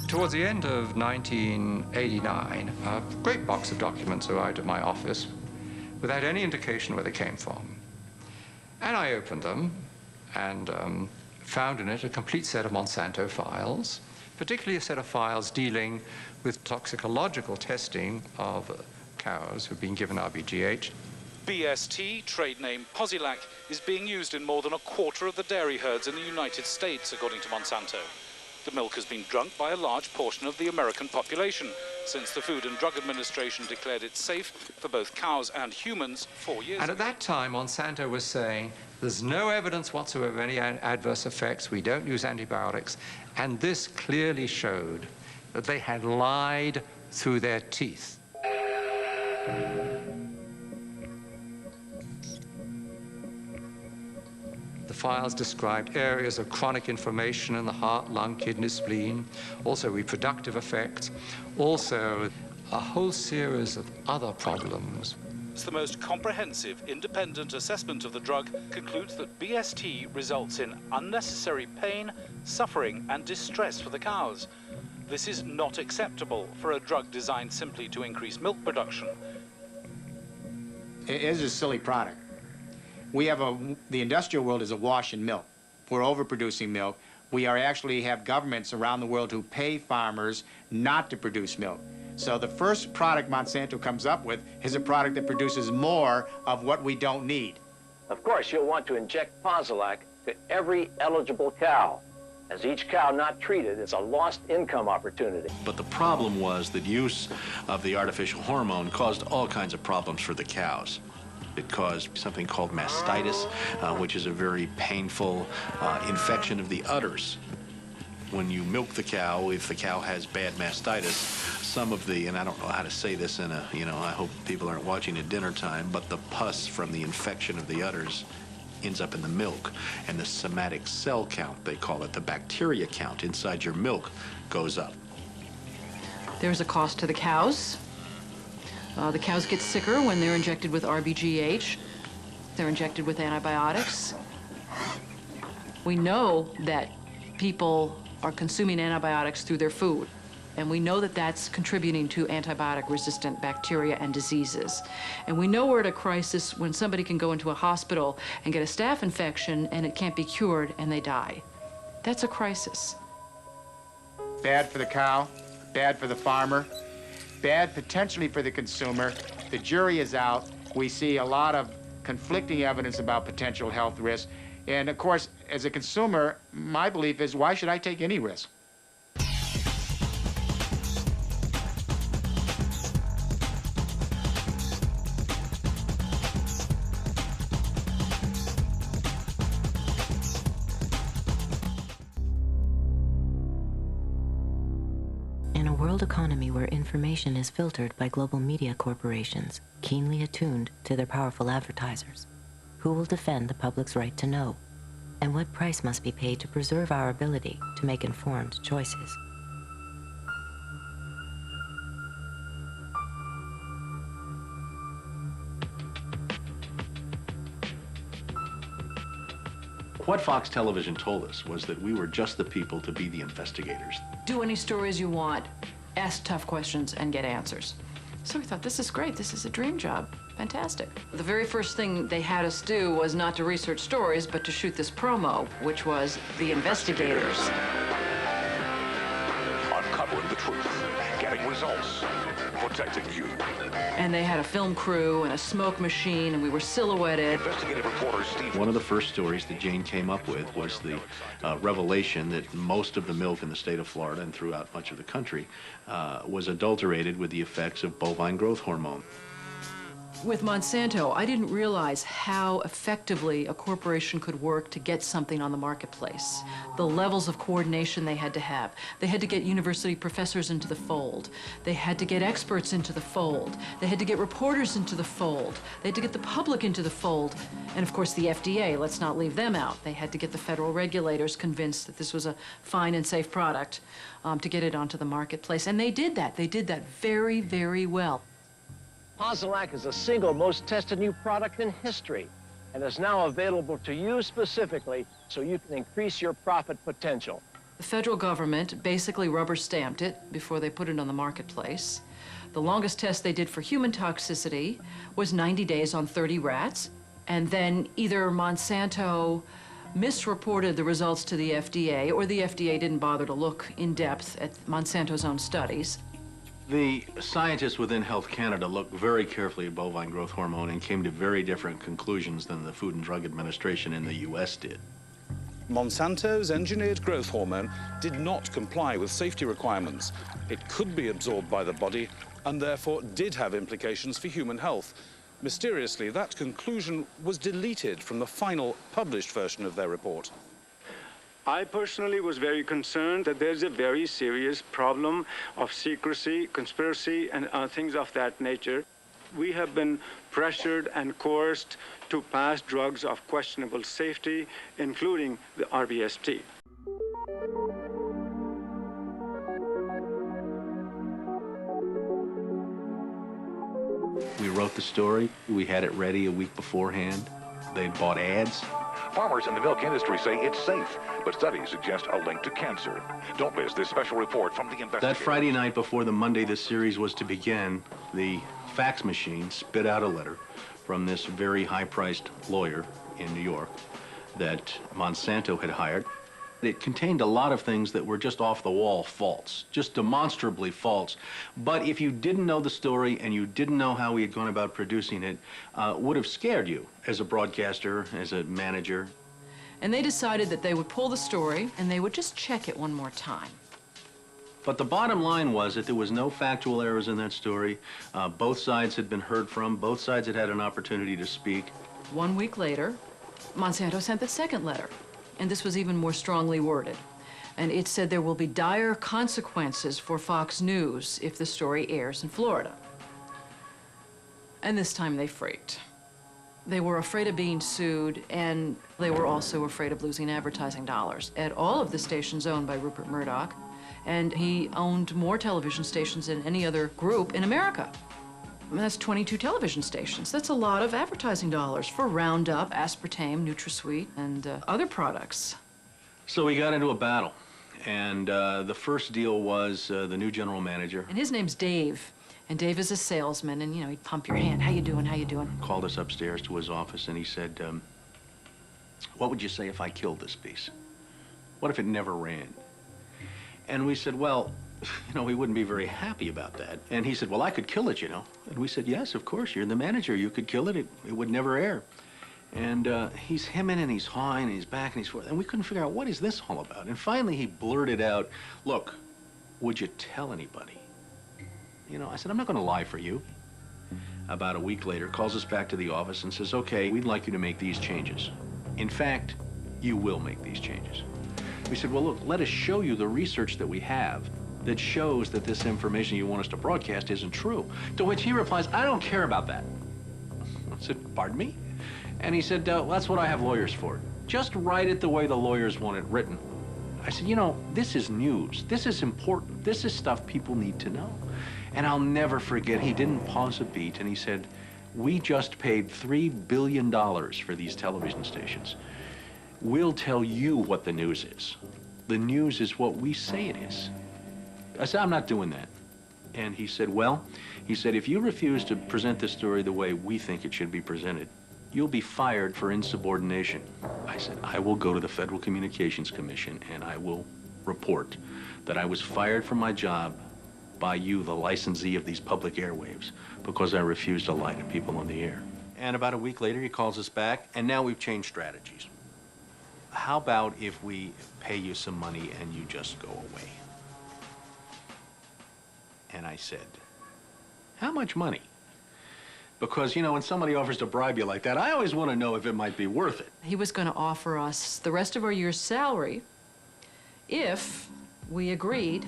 Towards the end of 1989, a great box of documents arrived at my office without any indication where they came from. And I opened them and found in it a complete set of Monsanto files, particularly a set of files dealing with toxicological testing of cows who've been given RBGH. BST, trade name Posilac, is being used in more than a quarter of the dairy herds in the United States, according to Monsanto. The milk has been drunk by a large portion of the American population since the Food and Drug Administration declared it safe for both cows and humans 4 years ago. And at that time, Monsanto was saying, there's no evidence whatsoever of any adverse effects. We don't use antibiotics. And this clearly showed that they had lied through their teeth. The files described areas of chronic inflammation in the heart, lung, kidney, spleen, also reproductive effects, also a whole series of other problems. The most comprehensive, independent assessment of the drug concludes that BST results in unnecessary pain, suffering, and distress for the cows. This is not acceptable for a drug designed simply to increase milk production. It is a silly product. We have the industrial world is awash in milk. We're overproducing milk. We actually have governments around the world who pay farmers not to produce milk. So the first product Monsanto comes up with is a product that produces more of what we don't need. Of course, you'll want to inject Posilac to every eligible cow, as each cow not treated is a lost income opportunity. But the problem was that use of the artificial hormone caused all kinds of problems for the cows. It caused something called mastitis, which is a very painful infection of the udders. When you milk the cow, if the cow has bad mastitis, some of the, and I don't know how to say this in a, I hope people aren't watching at dinner time, but the pus from the infection of the udders ends up in the milk, and the somatic cell count, they call it, the bacteria count inside your milk goes up. There's a cost to the cows. The cows get sicker when they're injected with RBGH. They're injected with antibiotics. We know that people are consuming antibiotics through their food, and we know that that's contributing to antibiotic-resistant bacteria and diseases. And we know we're at a crisis when somebody can go into a hospital and get a staph infection and it can't be cured and they die. That's a crisis. Bad for the cow, bad for the farmer, bad potentially for the consumer. The jury is out. We see a lot of conflicting evidence about potential health risks. And of course, as a consumer, my belief is, why should I take any risk? In a world economy where information is filtered by global media corporations, keenly attuned to their powerful advertisers, who will defend the public's right to know? And what price must be paid to preserve our ability to make informed choices? What Fox Television told us was that we were just the people to be the investigators. Do any stories you want, ask tough questions, and get answers. So we thought, this is great. This is a dream job. Fantastic. The very first thing they had us do was not to research stories, but to shoot this promo, which was The Investigators. Uncovering the truth, getting results, protecting you. And they had a film crew and a smoke machine, and we were silhouetted. Investigative reporter Steve. One of the first stories that Jane came up with was the revelation that most of the milk in the state of Florida and throughout much of the country was adulterated with the effects of bovine growth hormone. With Monsanto, I didn't realize how effectively a corporation could work to get something on the marketplace. The levels of coordination they had to have. They had to get university professors into the fold. They had to get experts into the fold. They had to get reporters into the fold. They had to get the public into the fold. And of course, the FDA, let's not leave them out. They had to get the federal regulators convinced that this was a fine and safe product to get it onto the marketplace. And they did that. They did that very, very well. Posilac is the single most tested new product in history. and is now available to you specifically so you can increase your profit potential. The federal government basically rubber stamped it before they put it on the marketplace. The longest test they did for human toxicity was 90 days on 30 rats, and then either Monsanto misreported the results to the FDA, or the FDA didn't bother to look in depth at Monsanto's own studies. The scientists within Health Canada looked very carefully at bovine growth hormone and came to very different conclusions than the Food and Drug Administration in the US did. Monsanto's engineered growth hormone did not comply with safety requirements. It could be absorbed by the body and therefore did have implications for human health. Mysteriously, that conclusion was deleted from the final published version of their report. I personally was very concerned that there's a very serious problem of secrecy, conspiracy, and things of that nature. We have been pressured and coerced to pass drugs of questionable safety, including the RBST. We wrote the story. We had it ready a week beforehand. They bought ads. Farmers in the milk industry say it's safe, but studies suggest a link to cancer. Don't miss this special report from the investigators. That Friday night before the Monday the series was to begin, the fax machine spit out a letter from this very high-priced lawyer in New York that Monsanto had hired. It contained a lot of things that were just off-the-wall false, just demonstrably false. But if you didn't know the story and you didn't know how we had gone about producing it, would have scared you as a broadcaster, as a manager. And they decided that they would pull the story and they would just check it one more time. But the bottom line was that there was no factual errors in that story. Both sides had been heard from. Both sides had had an opportunity to speak. 1 week later, Monsanto sent the second letter. And this was even more strongly worded. And it said there will be dire consequences for Fox News if the story airs in Florida. And this time they freaked. They were afraid of being sued, and they were also afraid of losing advertising dollars at all of the stations owned by Rupert Murdoch. And he owned more television stations than any other group in America. I mean, that's 22 television stations. That's a lot of advertising dollars for Roundup, aspartame, NutraSweet, and other products. So we got into a battle. And the first deal was the new general manager. And his name's Dave. And Dave is a salesman, and, you know, he'd pump your hand. How you doing? How you doing? Called us upstairs to his office, and he said, what would you say if I killed this piece? What if it never ran? And we said, well, you know, we wouldn't be very happy about that. And he said, well, I could kill it, you know. And we said, yes, of course, you're the manager. You could kill it. It would never air. And he's hemming and he's hawing and he's back and he's forth. And we couldn't figure out, what is this all about? And finally he blurted out, look, would you tell anybody? You know, I said, I'm not going to lie for you. About a week later, calls us back to the office and says, okay, we'd like you to make these changes. In fact, you will make these changes. We said, well, look, let us show you the research that we have that shows that this information you want us to broadcast isn't true. To which he replies, I don't care about that. I said, pardon me? And he said, well, that's what I have lawyers for. Just write it the way the lawyers want it written. I said, you know, this is news. This is important. This is stuff people need to know. And I'll never forget, he didn't pause a beat, and he said, we just paid $3 billion for these television stations. We'll tell you what the news is. The news is what we say it is. I said, I'm not doing that. And he said, well, he said, if you refuse to present this story the way we think it should be presented, you'll be fired for insubordination. I said, I will go to the Federal Communications Commission and I will report that I was fired from my job by you, the licensee of these public airwaves, because I refused to lie to people on the air. And about a week later, he calls us back, and now we've changed strategies. How about if we pay you some money and you just go away? And I said, how much money? Because, you know, when somebody offers to bribe you like that, I always want to know if it might be worth it. He was going to offer us the rest of our year's salary if we agreed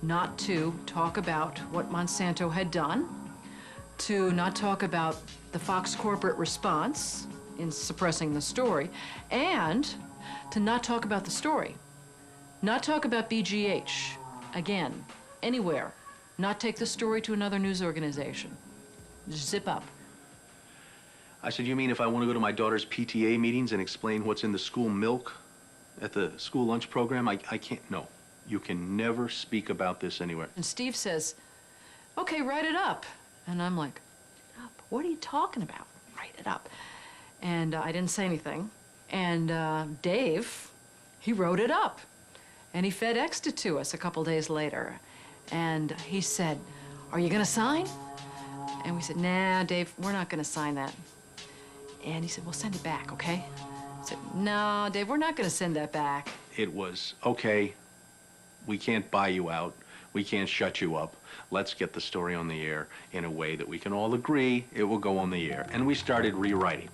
not to talk about what Monsanto had done, to not talk about the Fox corporate response in suppressing the story, and to not talk about the story. Not talk about BGH, again, anywhere. Not take the story to another news organization. Just zip up. I said, you mean if I want to go to my daughter's PTA meetings and explain what's in the school milk at the school lunch program? I can't, no. You can never speak about this anywhere. And Steve says, okay, write it up. And I'm like, what are you talking about? Write it up. And I didn't say anything. And Dave, he wrote it up. And he FedExed it to us a couple days later. And he said, are you gonna sign? And we said, nah, Dave, we're not gonna sign that. And he said, well, send it back, okay? I said, no, Dave, we're not gonna send that back. It was, okay, we can't buy you out. We can't shut you up. Let's get the story on the air in a way that we can all agree it will go on the air. And we started rewriting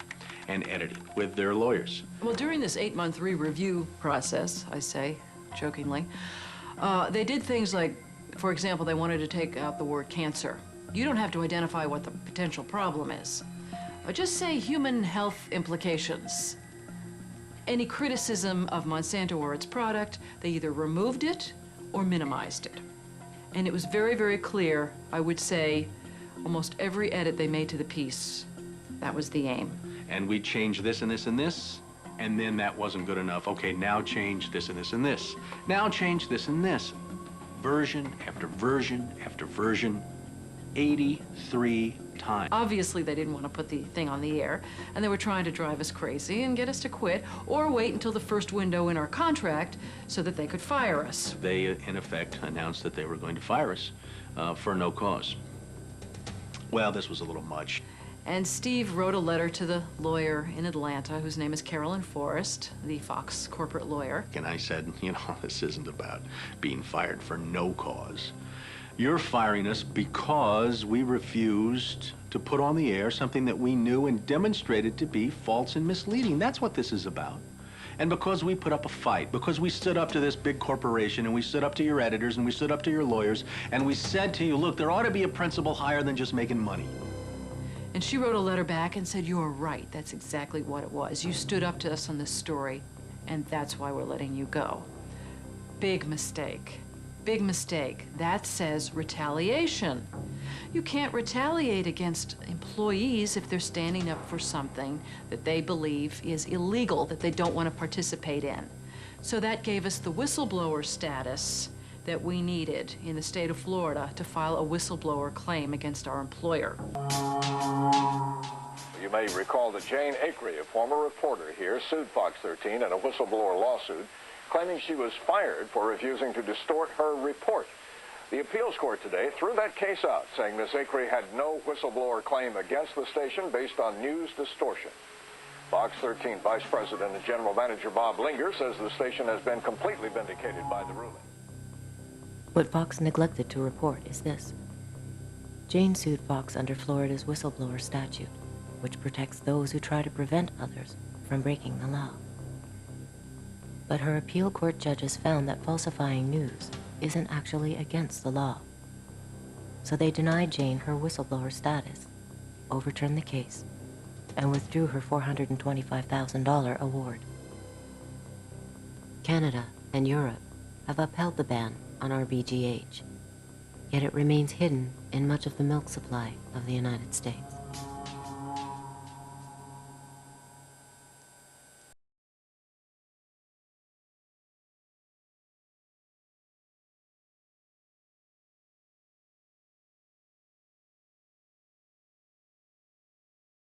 and editing with their lawyers. Well, during this 8-month re-review process, I say, jokingly, they did things like, for example, they wanted to take out the word cancer. You don't have to identify what the potential problem is. Just say human health implications. Any criticism of Monsanto or its product, they either removed it or minimized it. And it was very, very clear, I would say, almost every edit they made to the piece, that was the aim. And we changed this and this and this, and then that wasn't good enough. Okay, now change this and this and this. Now change this and this. Version after version after version, 83 times. Obviously, they didn't want to put the thing on the air, and they were trying to drive us crazy and get us to quit, or wait until the first window in our contract so that they could fire us. They, in effect, announced that they were going to fire us for no cause. Well, this was a little much. And Steve wrote a letter to the lawyer in Atlanta, whose name is Carolyn Forrest, the Fox corporate lawyer. And I said, you know, this isn't about being fired for no cause. You're firing us because we refused to put on the air something that we knew and demonstrated to be false and misleading. That's what this is about. And because we put up a fight, because we stood up to this big corporation, and we stood up to your editors, and we stood up to your lawyers, and we said to you, look, there ought to be a principle higher than just making money. And she wrote a letter back and said, you're right, that's exactly what it was. You stood up to us on this story, and that's why we're letting you go. Big mistake. Big mistake. That says retaliation. You can't retaliate against employees if they're standing up for something that they believe is illegal, that they don't want to participate in. So that gave us the whistleblower status that we needed in the state of Florida to file a whistleblower claim against our employer. You may recall that Jane Acree, a former reporter here, sued Fox 13 in a whistleblower lawsuit, claiming she was fired for refusing to distort her report. The appeals court today threw that case out, saying Ms. Acree had no whistleblower claim against the station based on news distortion. Fox 13 Vice President and General Manager Bob Linger says the station has been completely vindicated by the ruling. What Fox neglected to report is this. Jane sued Fox under Florida's whistleblower statute, which protects those who try to prevent others from breaking the law. But her appeal court judges found that falsifying news isn't actually against the law. So they denied Jane her whistleblower status, overturned the case, and withdrew her $425,000 award. Canada and Europe have upheld the ban on RBGH, yet it remains hidden in much of the milk supply of the United States.